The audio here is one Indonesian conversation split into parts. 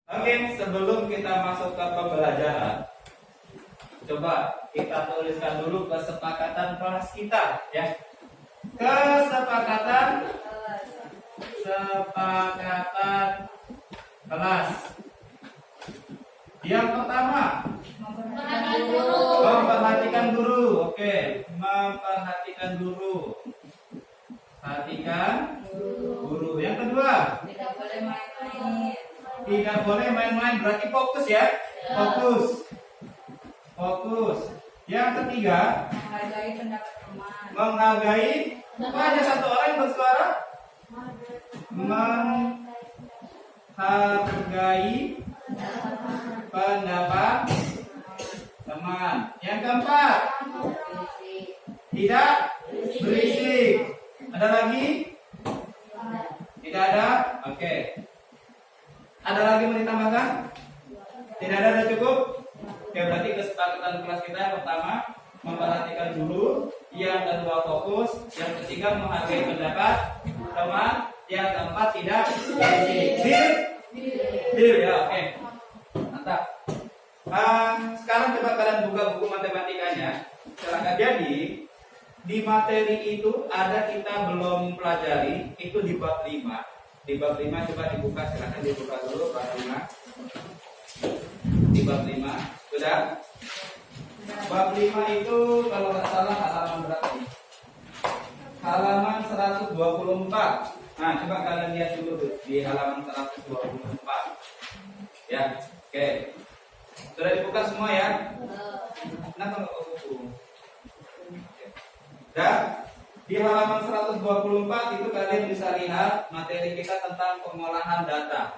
Oke, sebelum kita masuk ke pembelajaran, coba kita tuliskan dulu kesepakatan kelas kita, ya. Kesepakatan kelas. Yang pertama, memperhatikan guru. Oke, memperhatikan guru. Perhatikan guru. Yang kedua, tidak boleh main-main. Berarti fokus ya. Fokus. Yang ketiga, menghargai pendapat teman. menghargai. Apa ada satu orang yang bersuara? Menghargai pendapat teman. Yang keempat, tidak berisik. Ada lagi? Tidak ada? Oke. Ada lagi mau ditambahkan? Tidak ada, udah cukup? Oke, berarti kesepakatan kelas kita yang pertama memperhatikan guru, yang kedua fokus, yang ketiga menghargai pendapat teman, yang keempat tidak berisik. Deal ya, oke. Mantap. Sekarang coba kalian buka buku matematikanya. Silakan. Jadi di materi itu ada kita belum pelajari, itu di bab 5. Di bab 5 coba dibuka, silakan dibuka dulu bab 5. Di bab 5 sudah. Bab 5 itu kalau nggak salah halaman berapa nih? Halaman 124. Nah, coba kalian lihat dulu tuh, di halaman 124. Ya, oke. Sudah dibuka semua ya? Kenapa nggak buku? Dan di halaman 124 itu kalian bisa lihat materi kita tentang pengolahan data.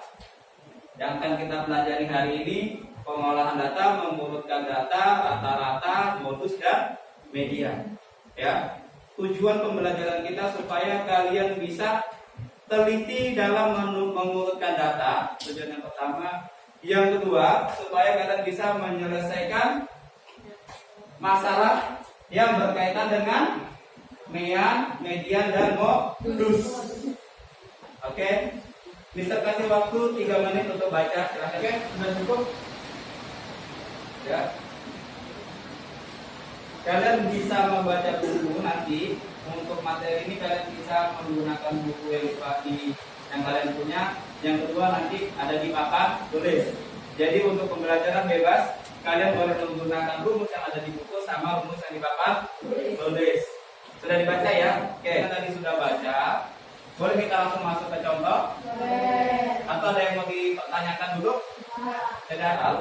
Yang akan kita pelajari hari ini, pengolahan data, mengurutkan data, rata-rata, modus dan media. Ya, tujuan pembelajaran kita supaya kalian bisa teliti dalam mengurutkan data. Tujuan yang pertama. Yang kedua, supaya kalian bisa menyelesaikan masalah yang berkaitan dengan mean, median, dan modus. Oke, Mister kasih waktu 3 menit untuk baca. Silahkan. Oke, sudah cukup? Ya. Kalian bisa membaca buku nanti. Untuk materi ini kalian bisa menggunakan buku yang kalian punya. Yang kedua nanti ada di papan tulis. Jadi untuk pembelajaran bebas, kalian boleh menggunakan rumus yang ada di buku sama rumus yang di papan tulis. Sudah dibaca ya? Oke, kita tadi sudah baca. Boleh kita langsung masuk ke contoh? Atau ada yang mau dipertanyakan dulu? Tidak tahu.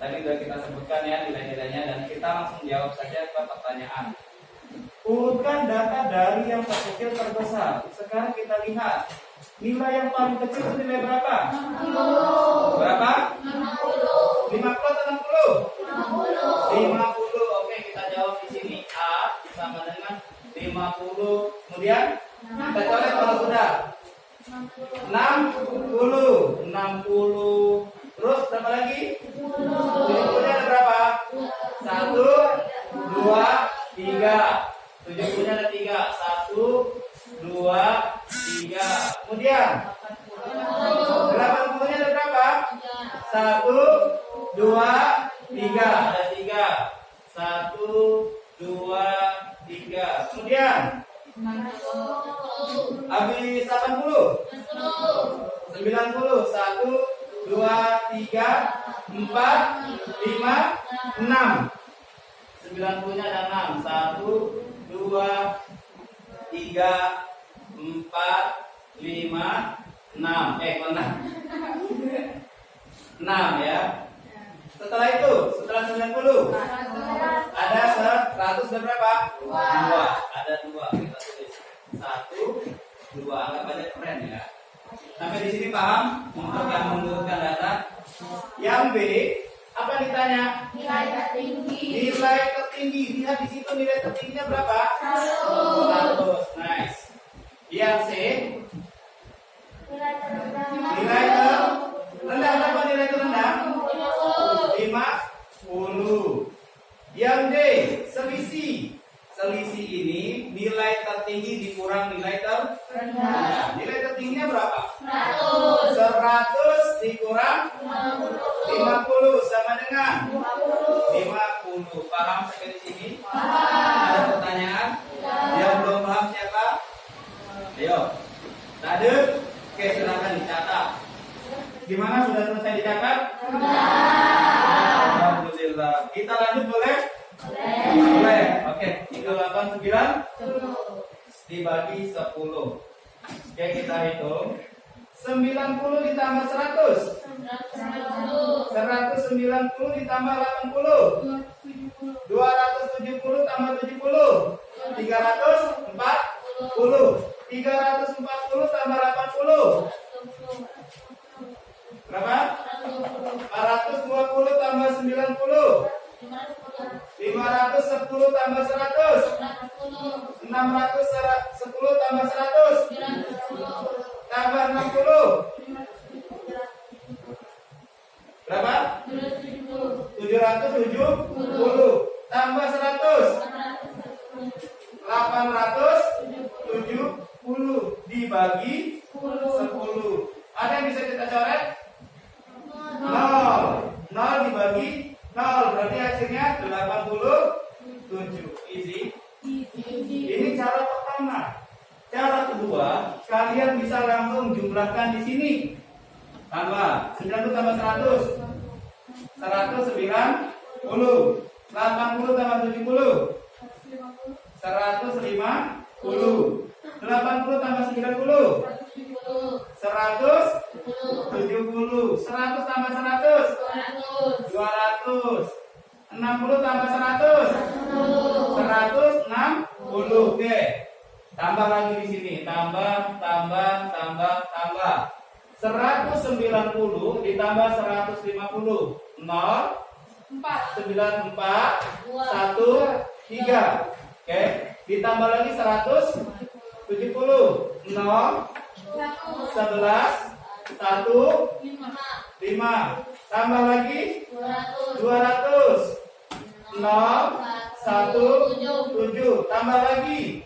Tadi sudah kita sebutkan ya nilai-nilainya dan kita langsung jawab saja ke pertanyaan. Urutkan data dari yang terkecil terbesar. Sekarang kita lihat nilai yang paling kecil itu nilai berapa? 60. Berapa? 50. 50 atau 60? 50. Oke, kita jawab di sini A sama dengan 50. Kemudian kita coret kalau sudah 60. Terus berapa lagi? 70-nya ada berapa? 1, 2, 3. 70-nya ada 3. 1, 2, 3. Kemudian 80-nya ada berapa? 1, 2, 3. Ada 3. 1, 2, 3. Kemudian habis 80. 90. 1, 2, 3, 4, 5, 6. 90-nya ada 6. 1, 2, 3, 4, 5, 6. 6 ya. Setelah itu, setelah 90 ada 100 dan berapa? 2. Ada 2. Kita tulis 1, 2. Anggap aja keren ya. Sampai di sini paham? Untuk yang mengurutkan data. Yang B, apa ditanya? Nilai tertinggi. Nilai tertinggi. Lihat di situ nilai tertingginya berapa? 100. Nice. Yang C, Nilai terendah. nilai terendah berapa nilai terendah? 50. Yang D, selisih. Selisih ini nilai tertinggi dikurang kurang nilai rendah. Nilai tertingginya berapa? 100. 100 dikurang 50 sama dengan 50. Paham sampai di sini? Ada pertanyaan? Yang belum paham siapa? Ayo. Tak ada? Oke, silakan dicatat. Gimana, sudah selesai dicatat? Alhamdulillah. Kita lanjut boleh? Boleh. Oke, 389 dibagi 10. Oke, kita hitung. 90 ditambah 100. 190 ditambah 80. 270 tambah 70. 340. 340 tambah 80. Berapa? 420 tambah 90. 510 tambah 100. 610 tambah 100. Tambah 60. Berapa? 770 tambah 100. 870 dibagi 10. Ada yang bisa kita coret? 0. 0 dibagi 0 berarti hasilnya 87. Easy. Ini cara pertama. Cara kedua, kalian bisa langsung jumlahkan di sini. Tambah 90 tambah 100. 190. 80 tambah 70. 150. 80 tambah 90. 170. 100 tambah 100. 200. 60 tambah 100. 160. Oke. Tambah lagi di sini. Tambah. 190 ditambah 150. 0. 94. 1. 3. Oke. Ditambah lagi 170. 0. 11. 1. 5. Tambah lagi 200. 0. 1. 7. Tambah lagi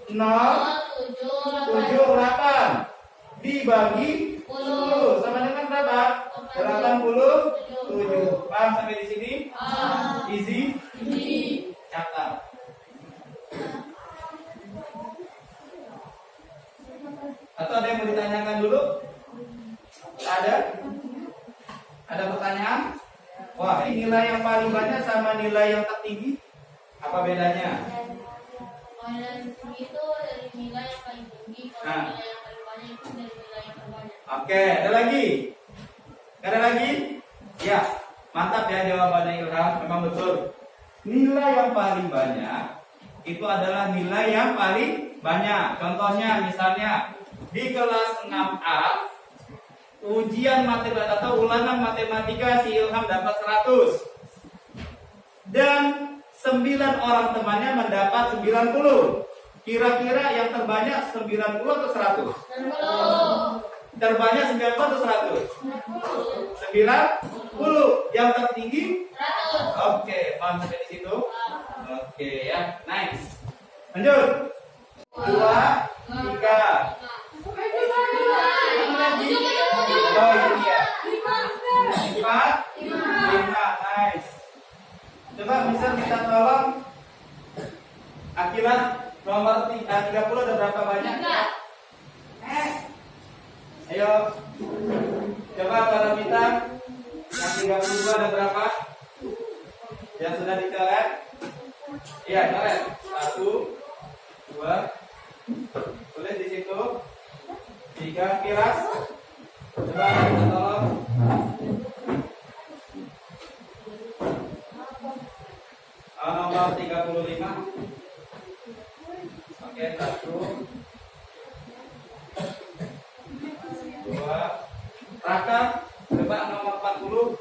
0. 7. 8. Dibagi 10 sama dengan berapa? 87. Paham sampai di sini? Easy? Catat. Atau ada yang mau ditanyakan dulu? Ada? Ada pertanyaan? Wah, ini nilai yang paling banyak sama nilai yang tertinggi apa bedanya? Itu dari nilai yang paling tinggi, kalau nilai yang paling banyak itu dari nilai yang terbanyak. Oke, ada lagi? Ada lagi? Ya, mantap ya jawabannya Ilham, memang betul. Nilai yang paling banyak itu adalah nilai yang paling banyak. Contohnya misalnya di kelas 6A ujian matematika atau ulangan matematika si Ilham dapat 100 dan 9 orang temannya mendapat 90. Kira-kira yang terbanyak 90 atau 100? Terbanyak 90 atau 100? 90. Yang tertinggi 100. Oke, paham sampai di situ? Oke ya, nice. Lanjut. 2, 3. Oh ini ya. 4, 5. Nice. Coba bisa kita tolong Akilah nomor 30 ada berapa banyak? Ayo. Coba kalau kita yang 32 ada berapa? Yang sudah dicoret? Iya, coret. 1, 2. Tulis di situ. 3 kiras. Coba kita tolong. Nomor 35. Oke, 1, 2. Raka, coba nomor 40.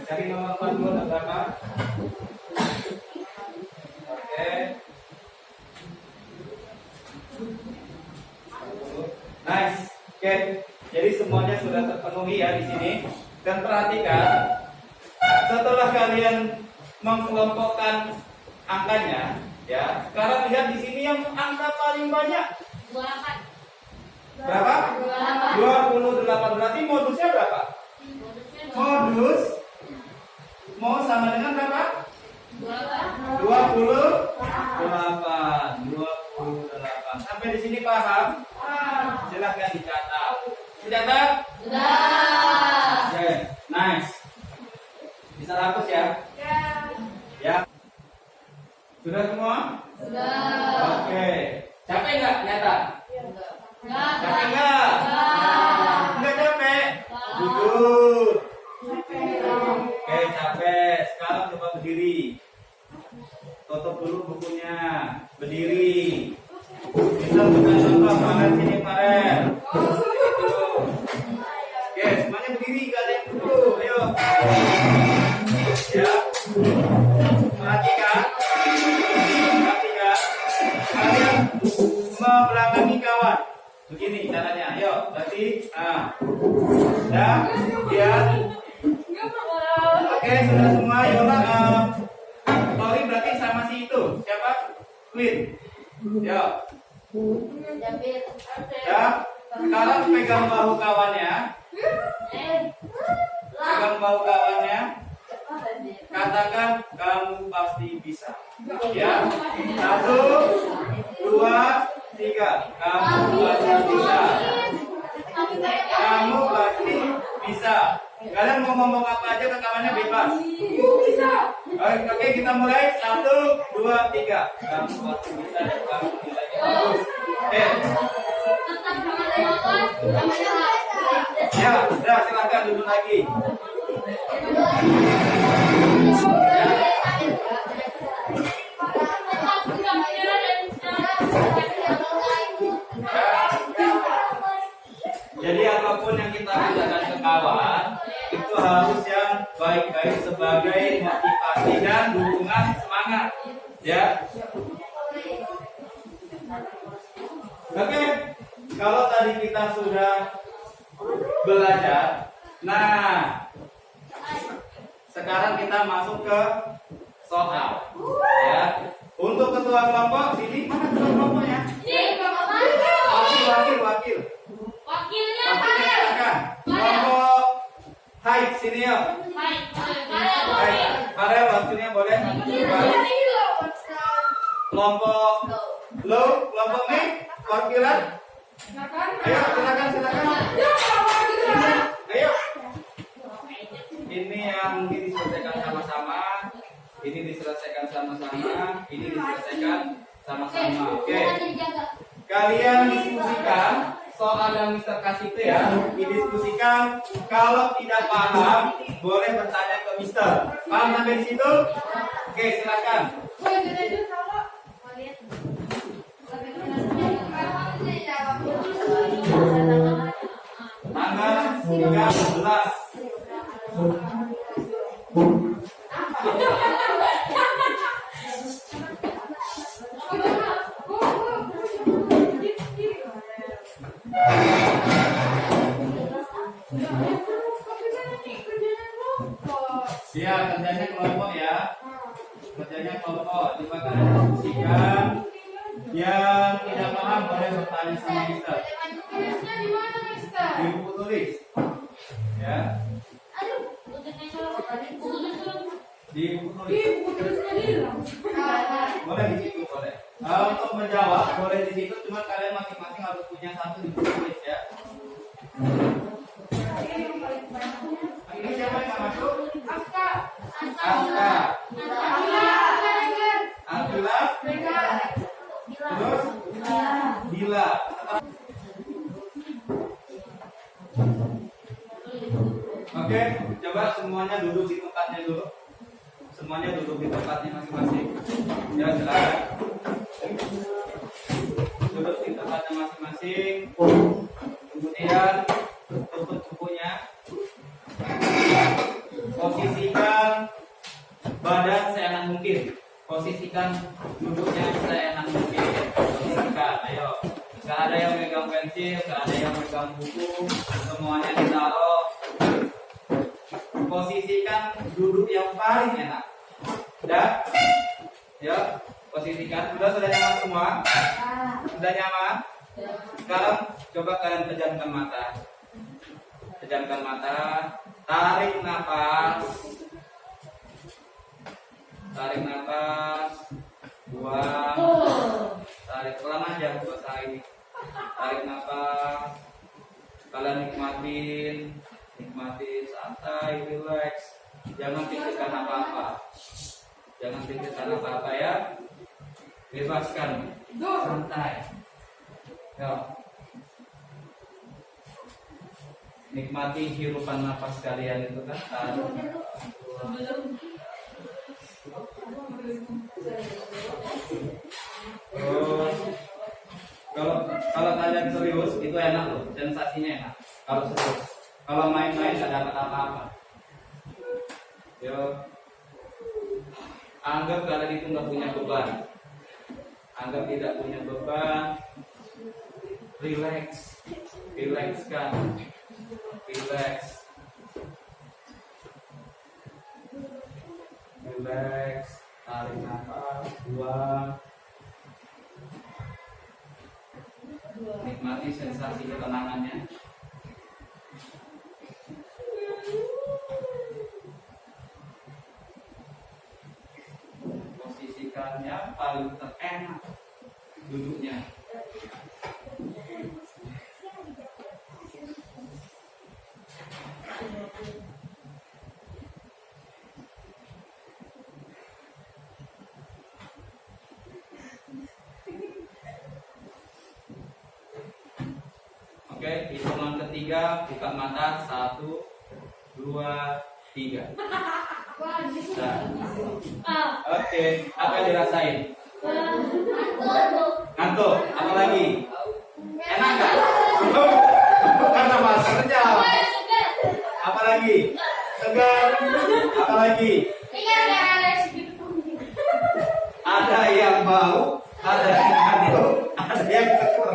Dari nomor 40 ada berapa? Oke. Nice. Oke. Jadi semuanya sudah terpenuhi ya di sini. Dan perhatikan, setelah kalian mengkelompokkan angkanya, Ya, sekarang lihat di sini yang angka paling banyak. 28. Berapa? 28. Berarti modusnya berapa? Modusnya Modus mau sama dengan berapa? 28. 28. Sampai di sini paham? Silahkan dicatat. Dicatat? Sudah. Oke, nice. Bisa hapus ya? Ya. Sudah semua? Sudah. Oke. Capek nggak nyata? Enggak. Capek nggak? Nggak capek? Jujur. Oke, capek. Sekarang coba berdiri. Tutup dulu bukunya. Berdiri. Kita bukan contoh Farel sini Farel. Oke, semuanya berdiri. Gak ada yang duduk. Ayo. Ya. Perhatikan. Perhatikan. Kalian membelakangi kawan. Begini caranya. Ayo. Berarti. Dah. Lihat. Oke, sudah semua. Yola. Tori berarti sama si itu. Siapa? Queen. Yo. Jabir. Ya. Sekarang pegang bahu kawannya. Pegang bahu kawannya. Katakan kamu pasti bisa. Ya. 1, 2, 3. Kamu pasti bisa. Kamu pasti bisa. Kalian mau ngomong apa aja ke kawannya bebas. Oke, kita mulai. 1, 2, 3. Kamu pasti bisa. Kamu bisa. Bagus. Tetap sama dengan Ya, sudah silakan duduk lagi. Jadi apapun yang kita katakan ke kawan itu harus yang baik-baik sebagai motivasi dan dukungan semangat. Ya. Oke, kalau tadi kita sudah belajar, nah sekarang kita masuk ke soal. Ya. Untuk ketua kelompok sini mana ketua kelompoknya? Wakil. Wakilnya Wakilnya silakan. Kelompok Hai sini yuk. Hai, Farel wakilnya boleh. Kelompok Lo, kelompok nih, wakilan. Ayo silakan. Ayo. Ini yang mungkin diselesaikan sama-sama. Ini diselesaikan sama-sama. Ini diselesaikan sama-sama. Oke. Kalian diskusikan soal yang Mister kasih itu ya. Didiskusikan. Kalau tidak paham, boleh bertanya ke Mister. Paham sampai di situ? Oke, silakan. Tanggal 13. Ya, kerjanya kelompok ya. Kerjanya kelompok. Coba kalian diskusikan. Yang tidak paham boleh bertanya sama Mister. Di buku tulis. Ya. Di buku tulis. Boleh di situ boleh. Untuk menjawab boleh di situ, cuma kalian masing-masing harus punya satu di buku tulis ya. Ini siapa yang nggak masuk? Aska. Alhamdulillah. Terus Bila. Oke, coba semuanya duduk di tempatnya dulu. Semuanya duduk di tempatnya masing-masing. Ya, silakan. Duduk di tempatnya masing-masing. Kemudian tutup bukunya. Posisikan badan seenak mungkin. Posisikan duduknya seenak mungkin. Posisikan, ayo. Gak ada yang megang pensil, gak ada yang megang buku. Semuanya ditaruh. Posisikan duduk yang paling enak. Ya. Ya. Posisikan. Sudah nyaman semua? Sudah nyaman? Sekarang coba kalian pejamkan mata. Pejamkan mata. Tarik nafas. Tarik nafas. Buang. Tarik pelan aja buat ini. Tarik nafas. Kalian nikmatin santai, relax. Jangan pikirkan apa-apa. Jangan pikirkan apa-apa ya. Bebaskan, santai. Yo. Nikmati hirupan nafas kalian itu kan. Terus kalau kalian serius itu enak loh, sensasinya enak. Kalau serius, kalau main-main nggak dapat apa-apa. Yo, anggap kalian itu nggak punya beban. Anggap tidak punya beban. Relax, relaxkan, relax, relax. Tarik nafas, buang. Nikmati sensasi ketenangannya. Posisikannya paling terenak duduknya. Oke, hitungan ketiga, buka mata. 1, 2, 3. Nah. Oke, apa yang dirasain? Ngantuk. Apa lagi? Enak nggak? Karena maskernya. Apa lagi? Segar. Apa lagi? Ada yang bau, ada yang ngantuk, ada yang seger.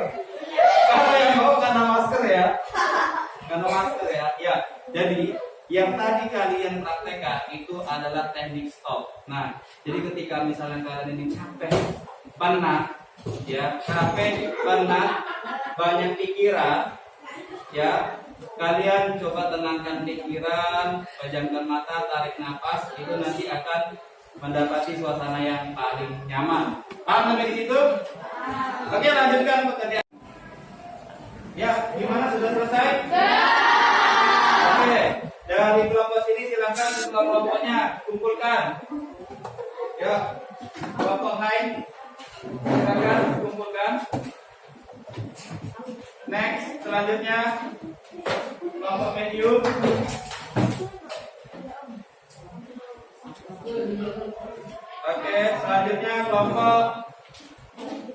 Kalau yang bau karena masker ya. Karena masker ya. Ya, jadi yang tadi kalian praktekkan itu adalah teknik stop. Nah, jadi ketika misalnya kalian ini capek, penat, ya, banyak pikiran, ya, kalian coba tenangkan pikiran, pejamkan mata, tarik nafas, itu nanti akan mendapati suasana yang paling nyaman. Paham sampai di situ? Oke, lanjutkan pekerjaan. Ya, gimana, sudah selesai? Oke. Dari kelompok sini silakan ke kelompoknya kumpulkan. Ya, kelompok lain silakan kumpulkan. Next, selanjutnya kelompok medium. Oke, selanjutnya kelompok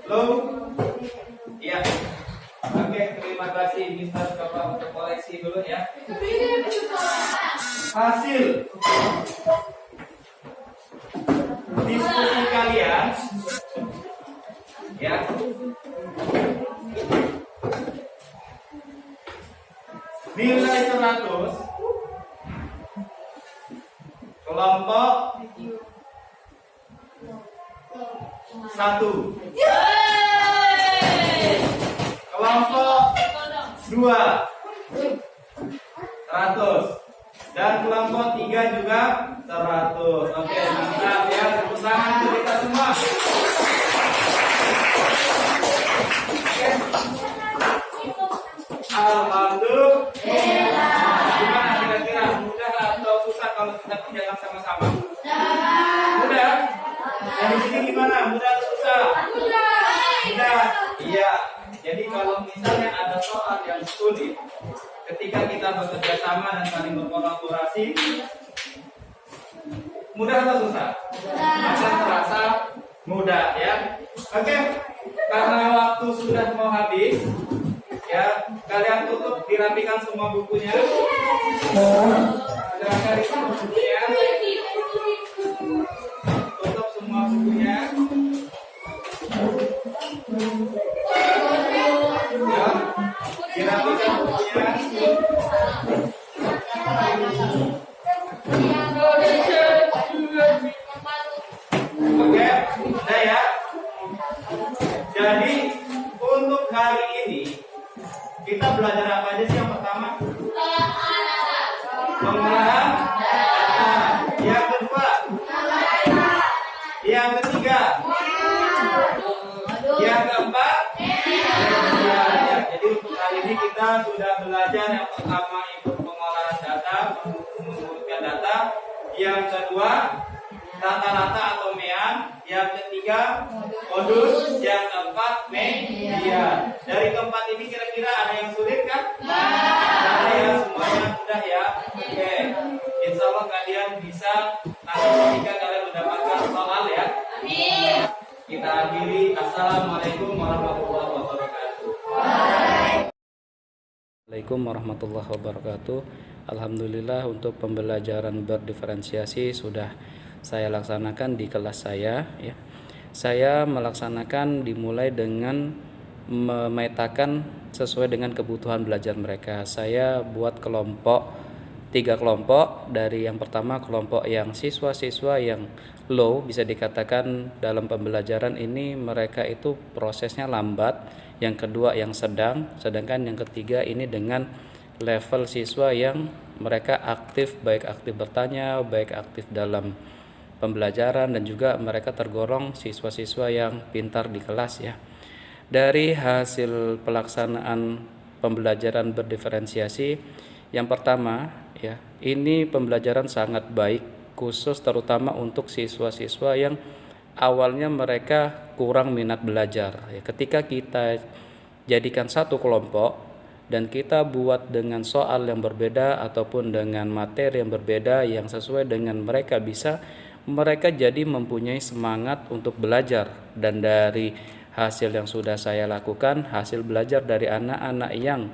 low. Iya. Oke, terima kasih Mister Bapak untuk koleksi dulu ya. Hasil diskusi kalian ya. Nilai 100 kelompok 1, kelompok 2 100 dan kelompok 3 juga 100. Oke, mantap ya, tepuk tangan untuk kita semua. Alhamdulillah. Gimana kira-kira, mudah atau susah kalau kita kerjakan sama-sama? Mudah. Dari sini gimana? Mudah atau susah? Mudah. Iya. Jadi kalau misalnya ada soal yang sulit, ketika kita bekerja sama dan saling berkolaborasi, mudah atau susah? Akan terasa mudah ya. Oke, karena waktu sudah mau habis, ya kalian tutup, dirapikan semua bukunya. Silakan ditutup bukunya. Tutup semua bukunya. Ya, dirapikan bukunya. Oke, udah ya. kali ini kita belajar apa aja sih yang pertama? Pengolahan data. Yang kedua? Yang ketiga? Yang keempat? Ya, jadi untuk kali ini kita sudah belajar yang pertama itu pengolahan data, mengurutkan data. Yang kedua, rata-rata atau mean. Yang ketiga, modus. Yang keempat, media. Dari keempat ini kira-kira ada yang sulit kan? Ada ya, semuanya mudah ya. Oke, insya Allah kalian bisa nanti ketika kalian mendapatkan soal ya. Kita akhiri. Assalamualaikum warahmatullahi wabarakatuh. Assalamualaikum warahmatullahi wabarakatuh. Alhamdulillah untuk pembelajaran berdiferensiasi sudah saya laksanakan di kelas saya ya. Saya melaksanakan dimulai dengan memetakan sesuai dengan kebutuhan belajar mereka. Saya buat tiga kelompok. Dari yang pertama kelompok yang siswa-siswa yang low, bisa dikatakan dalam pembelajaran ini mereka itu prosesnya lambat. Yang kedua yang sedangkan yang ketiga ini dengan level siswa yang mereka aktif, baik aktif bertanya, baik aktif dalam pembelajaran, dan juga mereka tergolong siswa-siswa yang pintar di kelas ya. Dari hasil pelaksanaan pembelajaran berdiferensiasi yang pertama ya, ini pembelajaran sangat baik, khusus terutama untuk siswa-siswa yang awalnya mereka kurang minat belajar ya. Ketika kita jadikan satu kelompok dan kita buat dengan soal yang berbeda ataupun dengan materi yang berbeda yang sesuai dengan mereka jadi mempunyai semangat untuk belajar. Dan dari hasil yang sudah saya lakukan, hasil belajar dari anak-anak yang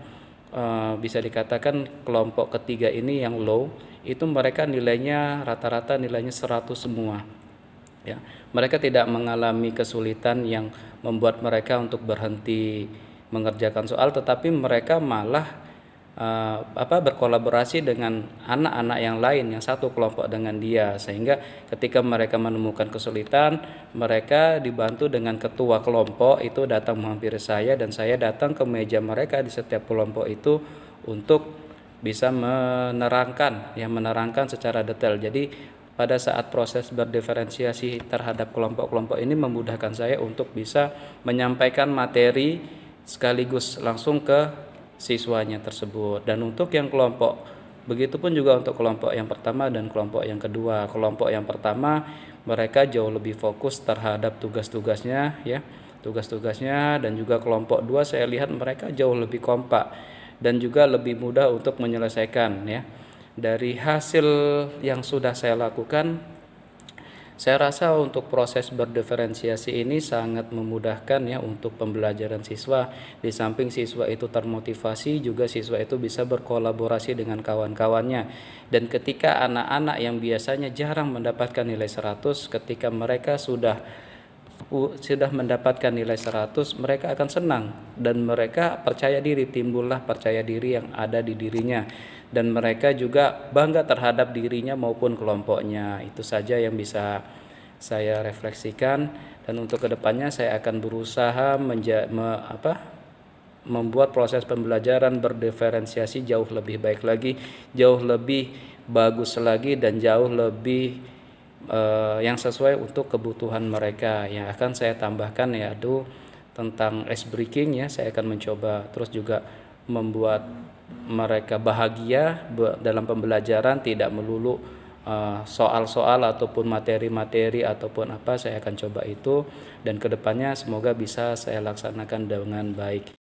bisa dikatakan kelompok ketiga ini yang low, itu mereka nilainya rata-rata nilainya 100 semua ya. Mereka tidak mengalami kesulitan yang membuat mereka untuk berhenti mengerjakan soal, tetapi mereka malah berkolaborasi dengan anak-anak yang lain yang satu kelompok dengan dia, sehingga ketika mereka menemukan kesulitan, mereka dibantu dengan ketua kelompok itu datang menghampiri saya, dan saya datang ke meja mereka di setiap kelompok itu untuk bisa menerangkan secara detail. Jadi pada saat proses berdiferensiasi terhadap kelompok-kelompok ini memudahkan saya untuk bisa menyampaikan materi sekaligus langsung ke siswanya tersebut. Dan untuk yang kelompok, begitupun juga untuk kelompok yang pertama dan kelompok yang kedua. Kelompok yang pertama mereka jauh lebih fokus terhadap tugas-tugasnya ya, dan juga kelompok 2 saya lihat mereka jauh lebih kompak dan juga lebih mudah untuk menyelesaikan ya. Dari hasil yang sudah saya lakukan, saya rasa untuk proses berdiferensiasi ini sangat memudahkan ya untuk pembelajaran siswa. Di samping siswa itu termotivasi, juga siswa itu bisa berkolaborasi dengan kawan-kawannya. Dan ketika anak-anak yang biasanya jarang mendapatkan nilai 100, ketika mereka sudah mendapatkan nilai 100, mereka akan senang dan mereka percaya diri, timbullah percaya diri yang ada di dirinya, dan mereka juga bangga terhadap dirinya maupun kelompoknya. Itu saja yang bisa saya refleksikan, dan untuk kedepannya saya akan berusaha membuat proses pembelajaran berdiferensiasi jauh lebih baik lagi, jauh lebih bagus lagi, dan jauh lebih yang sesuai untuk kebutuhan mereka. Yang akan saya tambahkan yaitu tentang ice breaking ya, saya akan mencoba terus juga membuat mereka bahagia dalam pembelajaran, tidak melulu soal-soal ataupun materi-materi ataupun apa. Saya akan coba itu, dan kedepannya semoga bisa saya laksanakan dengan baik.